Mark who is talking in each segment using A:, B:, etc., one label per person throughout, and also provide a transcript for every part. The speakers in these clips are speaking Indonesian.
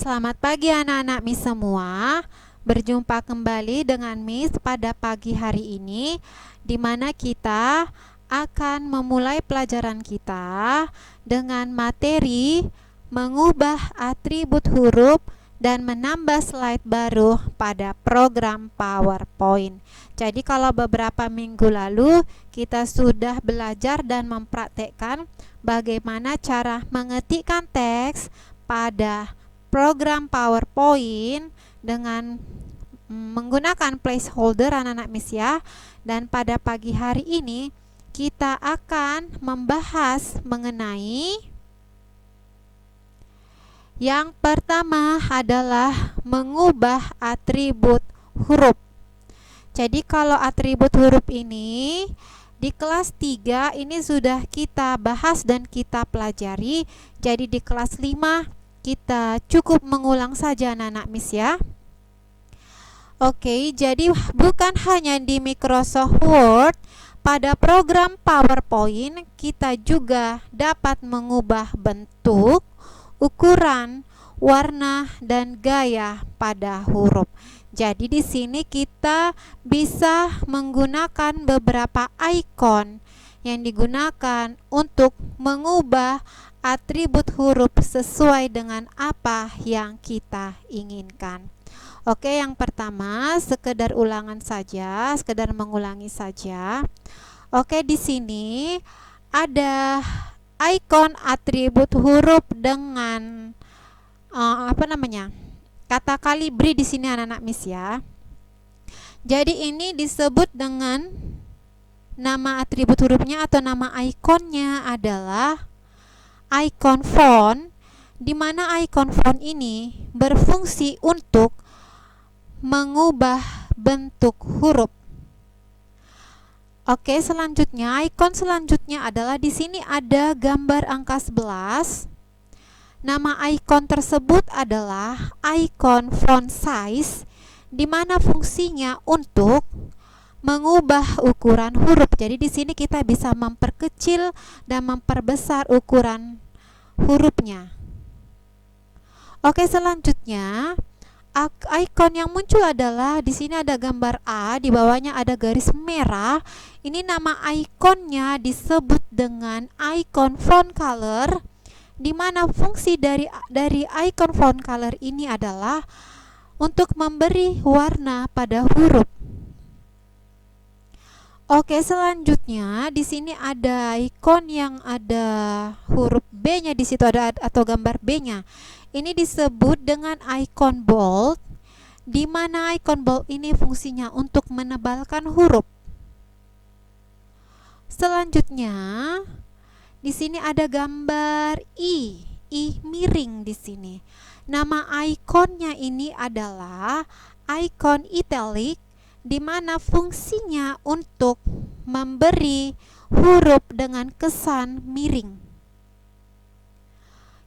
A: Selamat pagi anak-anak Miss semua. Berjumpa kembali dengan Miss pada pagi hari ini, di mana kita akan memulai pelajaran kita dengan materi mengubah atribut huruf dan menambah slide baru pada program PowerPoint. Jadi kalau beberapa minggu lalu kita sudah belajar dan mempraktekkan bagaimana cara mengetikkan teks pada program PowerPoint dengan menggunakan placeholder anak-anak Miss ya. Dan pada pagi hari ini kita akan membahas mengenai yang pertama adalah mengubah atribut huruf. Jadi kalau atribut huruf ini di kelas 3 ini sudah kita bahas dan kita pelajari. Jadi di kelas 5 kita cukup mengulang saja anak-anak Miss ya. Oke, jadi bukan hanya di Microsoft Word, pada program PowerPoint kita juga dapat mengubah bentuk, ukuran, warna, dan gaya pada huruf. Jadi di sini kita bisa menggunakan beberapa icon yang digunakan untuk mengubah atribut huruf sesuai dengan apa yang kita inginkan. Oke, yang pertama sekedar ulangan saja, sekedar mengulangi saja. Oke, di sini ada icon atribut huruf dengan kata kalibri di sini anak-anak Miss ya. Jadi ini disebut dengan nama atribut hurufnya atau nama ikonnya adalah icon font, di mana icon font ini berfungsi untuk mengubah bentuk huruf. Oke, selanjutnya icon selanjutnya adalah di sini ada gambar angka 11. Nama icon tersebut adalah icon font size, di mana fungsinya untuk mengubah ukuran huruf. Jadi di sini kita bisa memperkecil dan memperbesar ukuran hurufnya. Oke, selanjutnya icon yang muncul adalah di sini ada gambar A, di bawahnya ada garis merah. Ini nama ikonnya disebut dengan icon font color, di mana fungsi dari icon font color ini adalah untuk memberi warna pada huruf. Oke, selanjutnya di sini ada ikon yang ada huruf B-nya di situ ada atau gambar B-nya. Ini disebut dengan icon bold, di mana icon bold ini fungsinya untuk menebalkan huruf. Selanjutnya di sini ada gambar I miring di sini. Nama ikonnya ini adalah icon italic, di mana fungsinya untuk memberi huruf dengan kesan miring.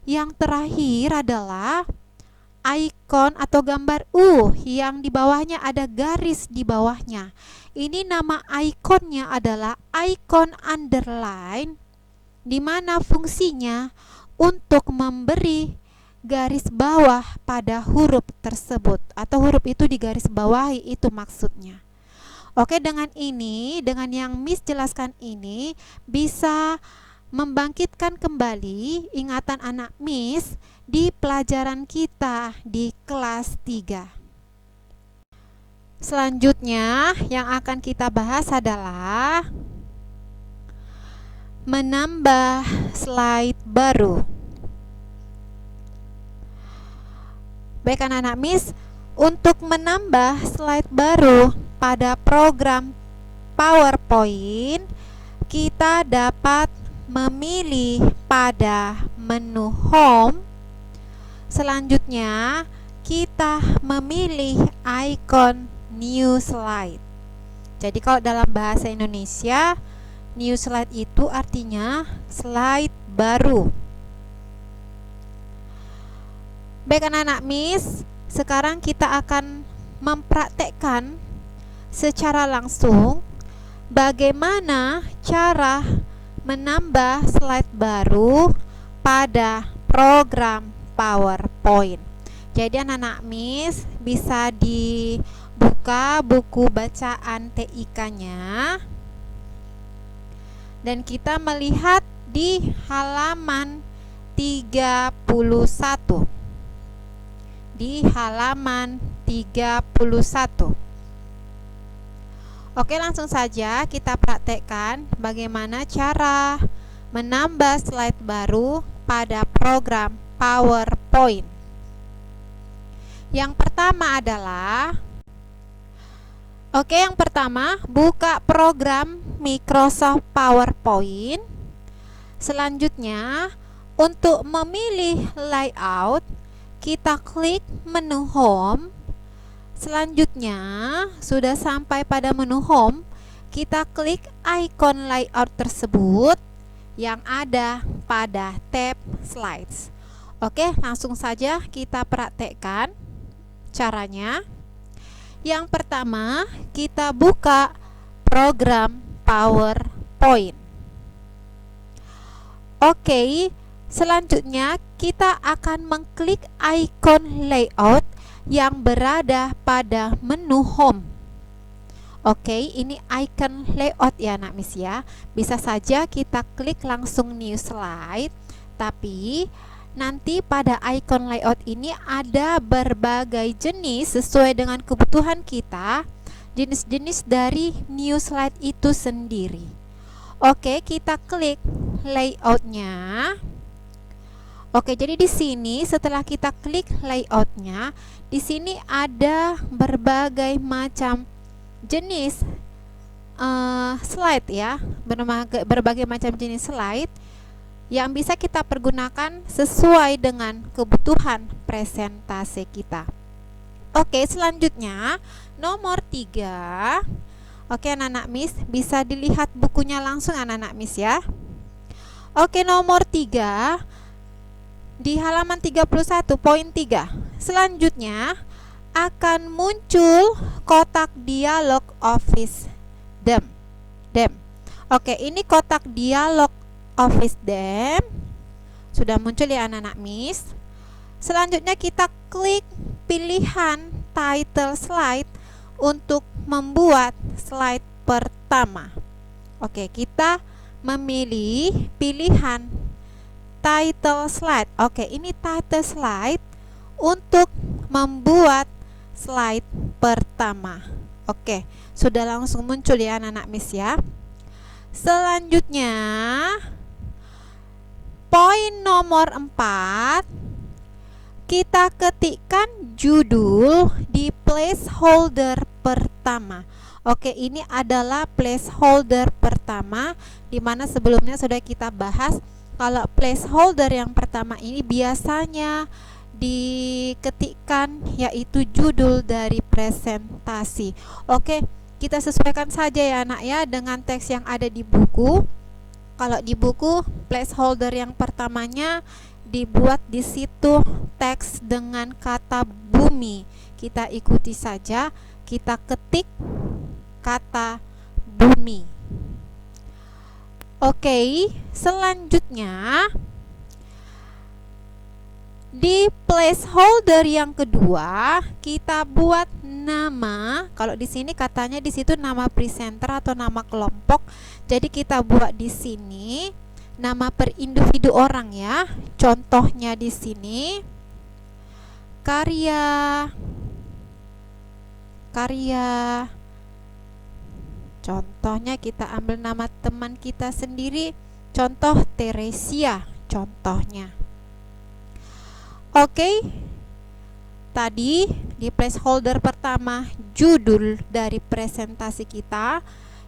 A: Yang terakhir adalah icon atau gambar U yang di bawahnya ada garis di bawahnya. Ini nama ikonnya adalah icon underline, di mana fungsinya untuk memberi garis bawah pada huruf tersebut atau huruf itu digaris bawahi, itu maksudnya. Oke, dengan ini, dengan yang Miss jelaskan ini bisa membangkitkan kembali ingatan anak Miss di pelajaran kita di kelas 3. Selanjutnya yang akan kita bahas adalah menambah slide baru. Baik anak-anak Miss, untuk menambah slide baru pada program PowerPoint, kita dapat memilih pada menu Home. Selanjutnya, kita memilih icon New Slide. Jadi kalau dalam bahasa Indonesia, New Slide itu artinya slide baru. Baik anak-anak Miss, sekarang kita akan mempraktekkan secara langsung bagaimana cara menambah slide baru pada program PowerPoint. Jadi anak-anak Miss bisa dibuka buku bacaan TIK-nya dan kita melihat di halaman 31. Di halaman 31. Oke, langsung saja kita praktekkan bagaimana cara menambah slide baru pada program PowerPoint. Yang pertama adalah yang pertama buka program Microsoft PowerPoint. Selanjutnya, untuk memilih layout, kita klik menu Home. Selanjutnya, sudah sampai pada menu Home, kita klik ikon layout tersebut yang ada pada tab Slides. Oke, langsung saja kita praktekkan caranya. Yang pertama, kita buka program PowerPoint. Oke, selanjutnya kita akan mengklik ikon layout yang berada pada menu Home. Oke, ini icon layout ya anak Miss ya. Bisa saja kita klik langsung new slide, tapi nanti pada icon layout ini ada berbagai jenis sesuai dengan kebutuhan kita, jenis-jenis dari new slide itu sendiri. Oke, kita klik layoutnya. Oke, jadi di sini setelah kita klik layoutnya, di sini ada berbagai macam jenis slide ya, berbagai macam jenis slide yang bisa kita pergunakan sesuai dengan kebutuhan presentasi kita. Oke, selanjutnya nomor 3. Oke, anak-anak Miss bisa dilihat bukunya langsung anak-anak Miss ya. Oke, nomor 3 di halaman 31.3. Selanjutnya akan muncul kotak dialog Office Dem. Oke, ini kotak dialog Office Dem sudah muncul ya anak-anak Miss. Selanjutnya kita klik pilihan title slide untuk membuat slide pertama. Oke, kita memilih pilihan title slide. Oke, ini title slide untuk membuat slide pertama. Oke, sudah langsung muncul ya anak-anak Miss ya. Selanjutnya poin nomor 4, kita ketikkan judul di placeholder pertama. Oke, ini adalah placeholder pertama, di mana sebelumnya sudah kita bahas kalau placeholder yang pertama ini biasanya diketikkan yaitu judul dari presentasi. Oke, kita sesuaikan saja ya anak ya dengan teks yang ada di buku. Kalau di buku placeholder yang pertamanya dibuat di situ teks dengan kata bumi. Kita ikuti saja, kita ketik kata bumi. Oke, selanjutnya di placeholder yang kedua kita buat nama. Kalau di sini katanya di situ nama presenter atau nama kelompok. Jadi kita buat di sini nama per individu orang ya. Contohnya di sini karya. Contohnya kita ambil nama teman kita sendiri. Contoh Teresia contohnya. Oke, tadi di placeholder pertama judul dari presentasi kita.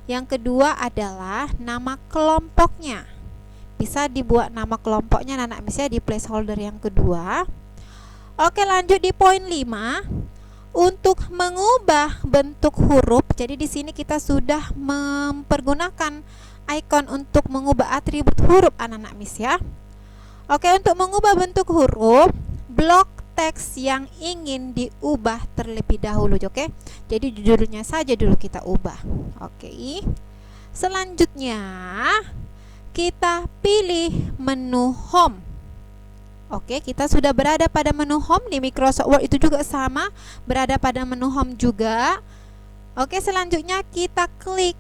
A: Yang kedua adalah nama kelompoknya. Bisa dibuat nama kelompoknya anak-anak misalnya di placeholder yang kedua. Oke, lanjut di poin 5. Untuk mengubah bentuk huruf. Jadi di sini kita sudah mempergunakan icon untuk mengubah atribut huruf anak-anak mis ya. Oke, untuk mengubah bentuk huruf, blok teks yang ingin diubah terlebih dahulu. Oke, jadi judulnya saja dulu kita ubah. Oke, selanjutnya kita pilih menu home. Oke, kita sudah berada pada menu home. Di Microsoft Word itu juga sama, berada pada menu home juga. Oke, selanjutnya kita klik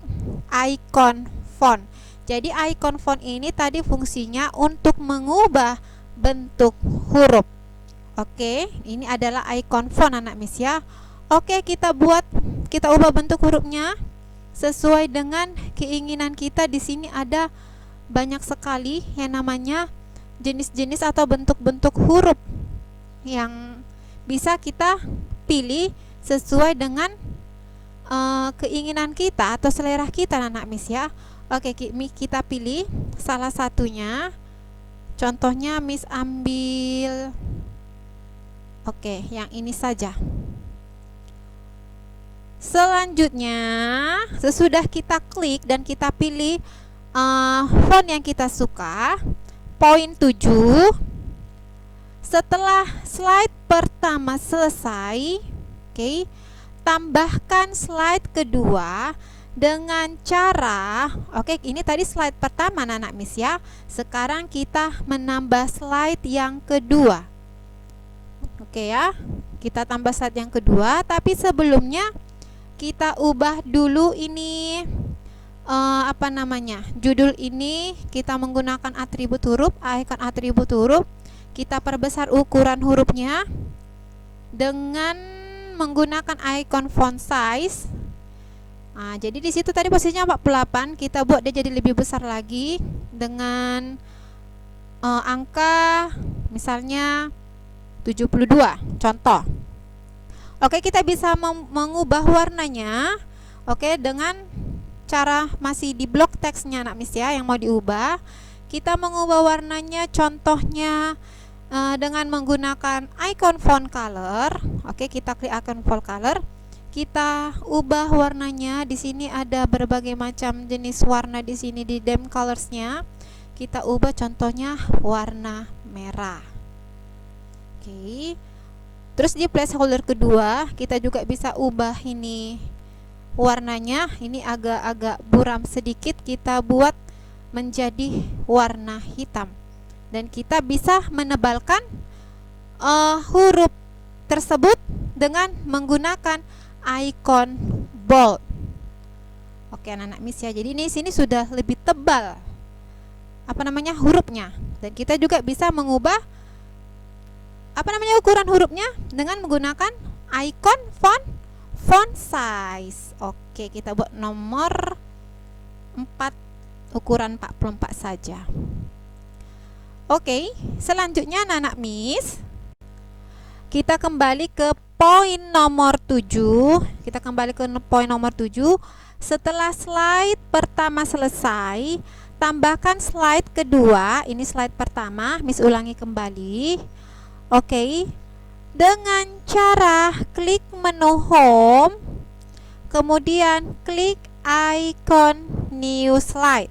A: icon font. Jadi icon font ini tadi fungsinya untuk mengubah bentuk huruf. Oke, ini adalah icon font anak Miss ya. Oke, kita ubah bentuk hurufnya sesuai dengan keinginan kita. Di sini ada banyak sekali yang namanya jenis-jenis atau bentuk-bentuk huruf yang bisa kita pilih sesuai dengan keinginan kita atau selera kita anak Miss ya. Oke, kita pilih salah satunya. Contohnya Miss ambil yang ini saja. Selanjutnya, sesudah kita klik dan kita pilih font yang kita suka, poin 7, setelah slide pertama selesai, tambahkan slide kedua dengan cara, ini tadi slide pertama anak Miss ya. Sekarang kita menambah slide yang kedua. Ya, kita tambah slide yang kedua, tapi sebelumnya kita ubah dulu ini judul ini. Kita menggunakan atribut huruf, icon atribut huruf. Kita perbesar ukuran hurufnya dengan menggunakan icon font size. Jadi di situ tadi posisinya 48, kita buat dia jadi lebih besar lagi dengan angka misalnya 72 contoh. Kita bisa mengubah warnanya dengan cara masih di blok teksnya anak Miss ya, yang mau diubah. Kita mengubah warnanya contohnya dengan menggunakan icon font color. Kita klik icon font color. Kita ubah warnanya. Di sini ada berbagai macam jenis warna di sini di theme colorsnya. Kita ubah contohnya warna merah. Terus di placeholder kedua kita juga bisa ubah ini warnanya. Ini agak-agak buram sedikit, kita buat menjadi warna hitam. Dan kita bisa menebalkan huruf tersebut dengan menggunakan icon bold. Anak-anak Miss ya. Jadi ini sini sudah lebih tebal hurufnya. Dan kita juga bisa mengubah ukuran hurufnya dengan menggunakan icon font size. Kita buat nomor 4, ukuran 44 saja. Selanjutnya anak-anak Miss, kita kembali ke poin nomor 7. Setelah slide pertama selesai, tambahkan slide kedua. Ini slide pertama, Miss ulangi kembali. Dengan cara klik menu home, kemudian klik icon new slide.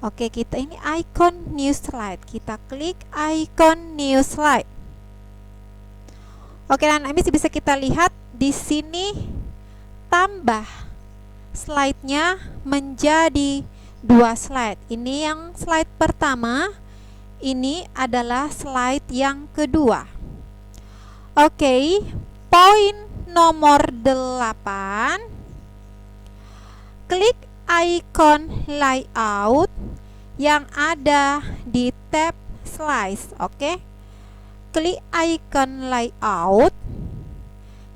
A: Kita ini icon new slide. Kita klik icon new slide. Anak Miss bisa kita lihat di sini tambah slide-nya menjadi 2 slide. Ini yang slide pertama, ini adalah slide yang kedua. Poin nomor 8, klik icon layout yang ada di tab slides. Klik icon layout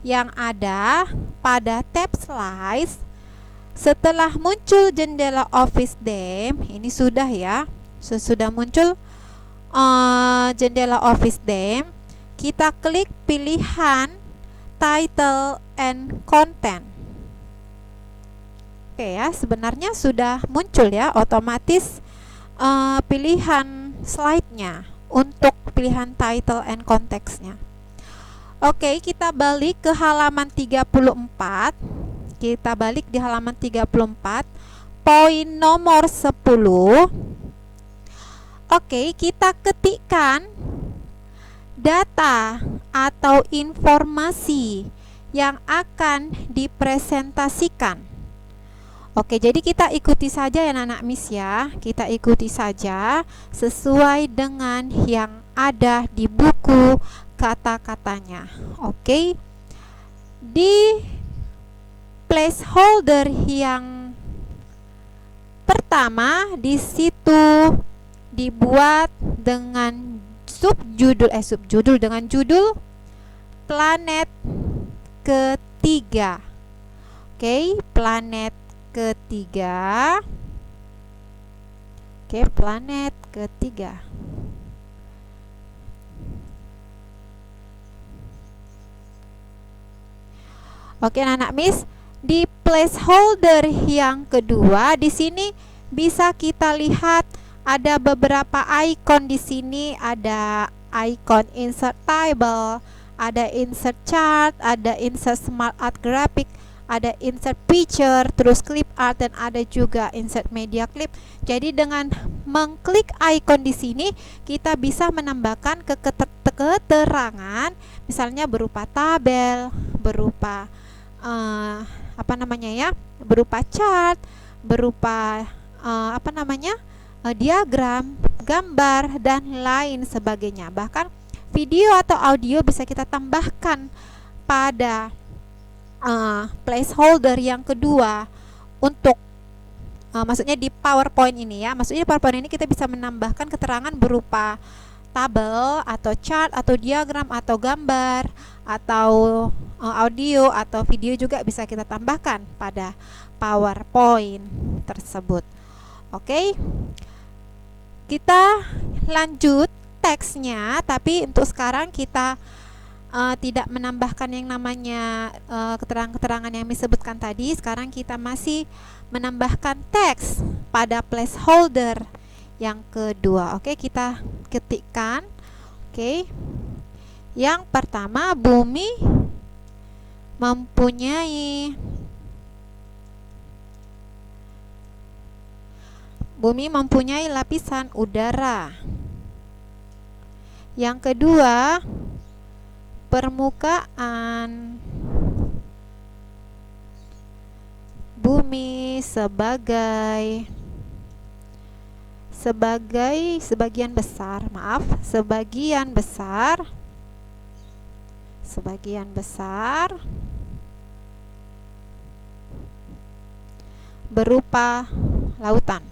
A: yang ada pada tab slides. Setelah muncul jendela Office Theme, ini sudah ya, sesudah muncul jendela Office Theme, kita klik pilihan title and content. Sebenarnya sudah muncul ya otomatis pilihan slide-nya untuk pilihan title and context-nya. Kita balik ke halaman 34. Kita balik di halaman 34, poin nomor 10. Kita ketikkan data atau informasi yang akan dipresentasikan. Oke, jadi kita ikuti saja ya anak-anak Miss ya. Kita ikuti saja sesuai dengan yang ada di buku kata-katanya. Oke. Di placeholder yang pertama di situ dibuat dengan subjudul dengan judul planet ketiga. Oke, planet ketiga. Oke, planet ketiga. Oke, anak-anak Miss, di placeholder yang kedua di sini bisa kita lihat ada beberapa icon di sini, ada icon insert table, ada insert chart, ada insert smart art graphic, ada insert picture, terus clip art, dan ada juga insert media clip. Jadi dengan mengklik icon di sini kita bisa menambahkan keterangan, misalnya berupa tabel, berupa berupa chart, berupa diagram, gambar, dan lain sebagainya. Bahkan video atau audio bisa kita tambahkan pada placeholder yang kedua untuk maksudnya di PowerPoint ini ya. Maksudnya di PowerPoint ini kita bisa menambahkan keterangan berupa tabel atau chart atau diagram atau gambar atau audio atau video juga bisa kita tambahkan pada PowerPoint tersebut. Oke. Kita lanjut teksnya, tapi untuk sekarang kita tidak menambahkan yang namanya keterangan-keterangan yang disebutkan tadi. Sekarang kita masih menambahkan teks pada placeholder yang kedua. Oke, kita ketikkan. Oke. Yang pertama, bumi mempunyai lapisan udara. Yang kedua, permukaan bumi sebagian besar berupa lautan.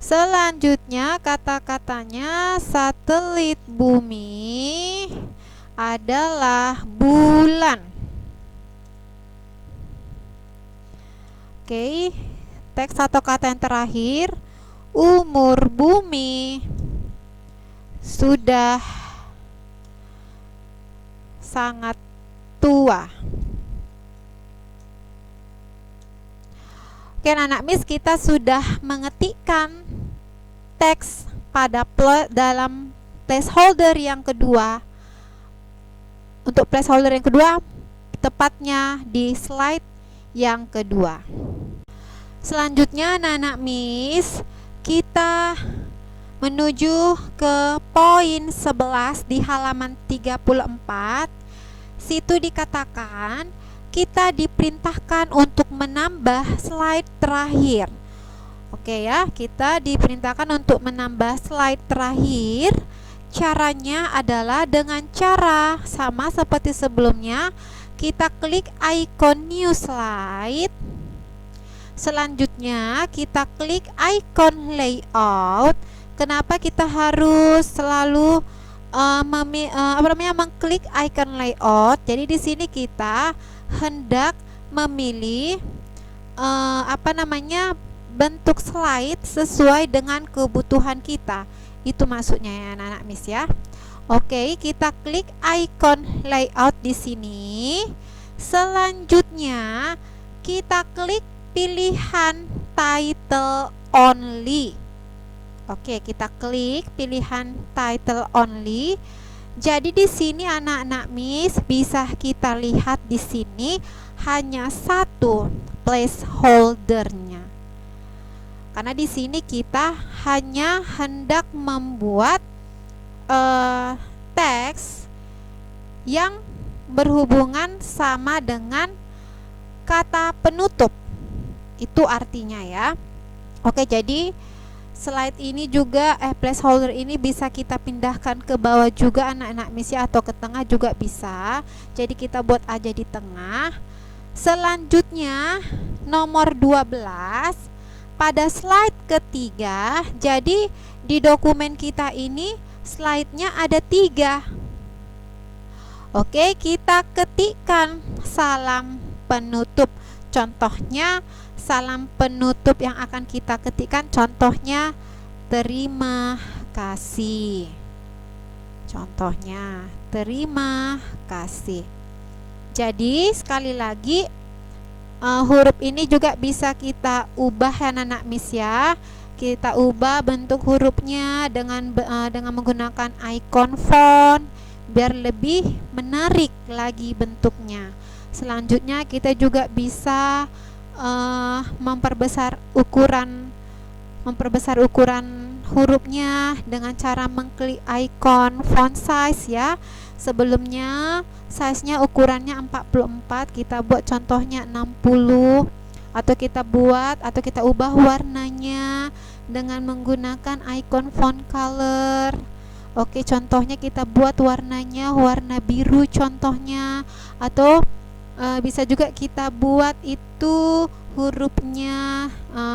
A: Selanjutnya kata-katanya satelit bumi adalah bulan. Oke, teks atau kata yang terakhir, umur bumi sudah sangat tua. Oke, anak Miss, kita sudah mengetikkan teks pada dalam placeholder yang kedua. Untuk placeholder yang kedua, tepatnya di slide yang kedua. Selanjutnya, anak-anak Miss, kita menuju ke poin 11 di halaman 34. Situ dikatakan kita diperintahkan untuk menambah slide terakhir. Oke ya, kita diperintahkan untuk menambah slide terakhir. Caranya adalah dengan cara sama seperti sebelumnya. Kita klik icon new slide. Selanjutnya kita klik icon layout. Kenapa kita harus selalu mengklik icon layout? Jadi di sini kita hendak memilih bentuk slide sesuai dengan kebutuhan kita. Itu maksudnya ya anak-anak Miss ya. Oke, kita klik icon layout di sini. Selanjutnya kita klik pilihan title only. Oke, kita klik pilihan title only. Jadi di sini anak-anak Miss bisa kita lihat di sini hanya satu placeholdernya. Karena di sini kita hanya hendak membuat teks yang berhubungan sama dengan kata penutup. Itu artinya ya. Oke, jadi slide ini juga placeholder ini bisa kita pindahkan ke bawah juga anak-anak Miss ya, atau ke tengah juga bisa. Jadi kita buat aja di tengah. Selanjutnya nomor 12 pada slide ketiga. Jadi di dokumen kita ini slide-nya ada 3. Oke, kita ketikkan salam penutup. Contohnya salam penutup yang akan kita ketikkan contohnya terima kasih. Contohnya terima kasih. Jadi sekali lagi huruf ini juga bisa kita ubah ya anak Miss ya. Kita ubah bentuk hurufnya dengan menggunakan icon font biar lebih menarik lagi bentuknya. Selanjutnya kita juga bisa memperbesar ukuran hurufnya dengan cara mengklik icon font size ya. Sebelumnya size-nya ukurannya 44, kita buat contohnya 60, atau kita ubah warnanya dengan menggunakan icon font color. Oke, contohnya kita buat warnanya warna biru contohnya, atau bisa juga kita buat itu hurufnya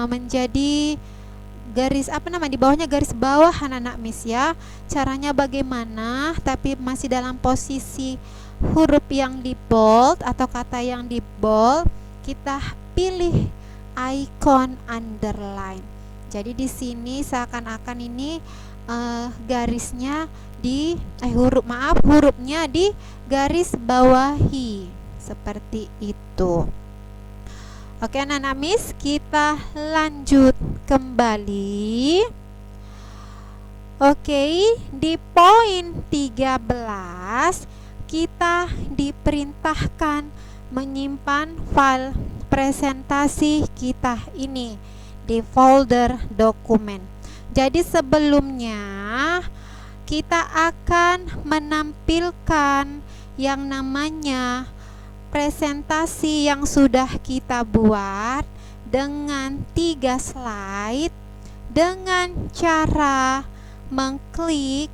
A: menjadi garis di bawahnya garis bawah anak-anak Miss ya. Caranya bagaimana? Tapi masih dalam posisi huruf yang di bold atau kata yang di bold, kita pilih icon underline. Jadi di sini seakan-akan ini garisnya di hurufnya di garis bawahi. Seperti itu. Oke anak-anak Miss, kita lanjut kembali. Oke, di poin 13 kita diperintahkan menyimpan file presentasi kita ini di folder dokumen. Jadi sebelumnya kita akan menampilkan yang namanya presentasi yang sudah kita buat dengan 3 slide dengan cara mengklik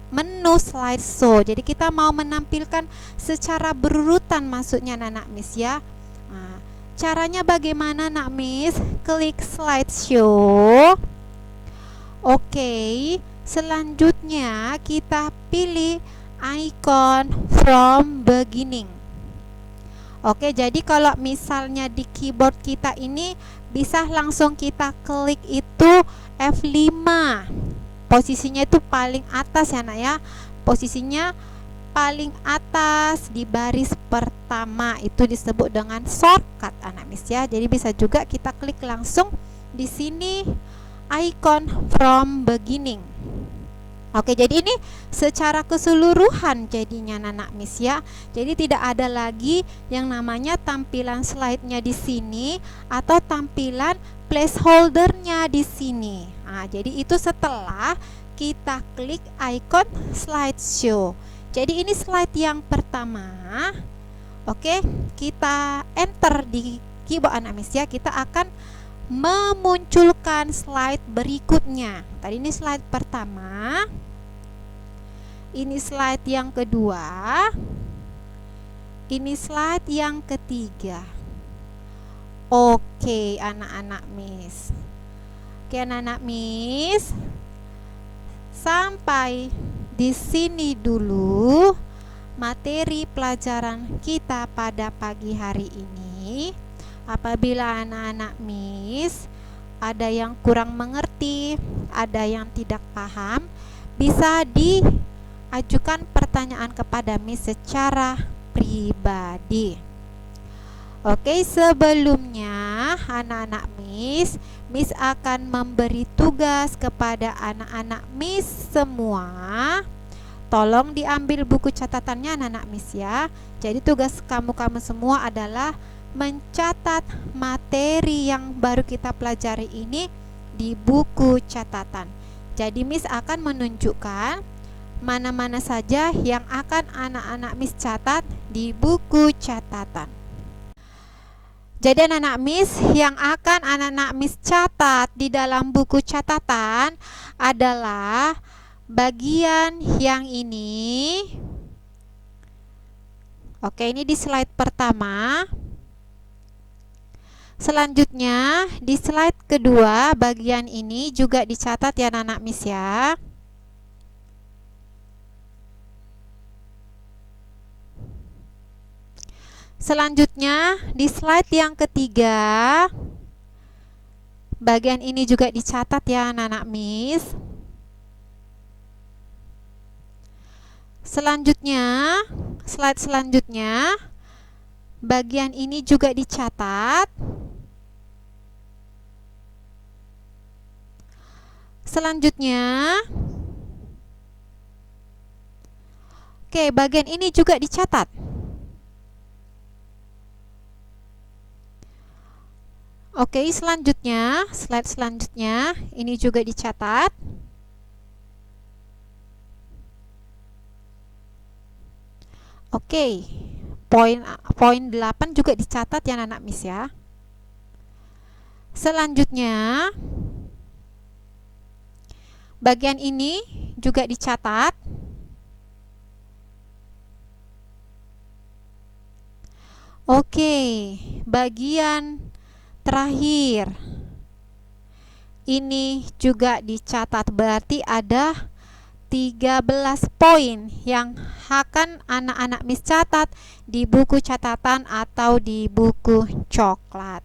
A: menu slideshow. Jadi kita mau menampilkan secara berurutan maksudnya anak Miss ya. Nah, caranya bagaimana anak Miss? Klik slideshow. Oke, selanjutnya kita pilih icon from beginning. Oke, jadi kalau misalnya di keyboard kita ini bisa langsung kita klik itu F5. Posisinya itu paling atas ya nak ya. Posisinya paling atas di baris pertama itu disebut dengan shortcut anak Miss ya. Jadi bisa juga kita klik langsung di sini icon from beginning. Oke, jadi ini secara keseluruhan jadinya anak Miss ya. Jadi tidak ada lagi yang namanya tampilan slide-nya di sini atau tampilan placeholder-nya di sini. Nah, jadi itu setelah kita klik icon slideshow. Jadi ini slide yang pertama. Oke, kita enter di keyboard anak Miss ya. Kita akan memunculkan slide berikutnya. Tadi ini slide pertama. Ini slide yang kedua. Ini slide yang ketiga. Oke, anak-anak Miss. Oke, anak-anak Miss. Sampai di sini dulu materi pelajaran kita pada pagi hari ini. Apabila anak-anak Miss ada yang kurang mengerti, ada yang tidak paham, bisa diajukan pertanyaan kepada Miss secara pribadi. Oke, sebelumnya anak-anak Miss akan memberi tugas kepada anak-anak Miss semua. Tolong diambil buku catatannya anak-anak Miss ya. Jadi tugas kamu semua adalah mencatat materi yang baru kita pelajari ini di buku catatan. Jadi Miss akan menunjukkan mana-mana saja yang akan anak-anak Miss catat di buku catatan. Jadi anak-anak Miss, yang akan anak-anak Miss catat di dalam buku catatan adalah bagian yang ini. Oke, ini di slide pertama. Selanjutnya di slide kedua, bagian ini juga dicatat ya anak-anak Miss ya. Selanjutnya di slide yang ketiga, bagian ini juga dicatat ya anak-anak Miss. Selanjutnya, slide selanjutnya, bagian ini juga dicatat. Selanjutnya, oke, bagian ini juga dicatat. Oke, selanjutnya, slide selanjutnya, ini juga dicatat. Oke, poin 8 juga dicatat ya anak-anak Miss ya. Selanjutnya, bagian ini juga dicatat. Oke, bagian terakhir ini juga dicatat, berarti ada 13 poin yang akan anak-anak Miss catat di buku catatan atau di buku coklat.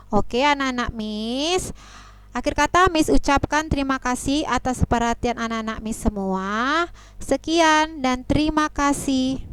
A: Oke anak-anak Miss, akhir kata Miss ucapkan terima kasih atas perhatian anak-anak Miss semua. Sekian dan terima kasih.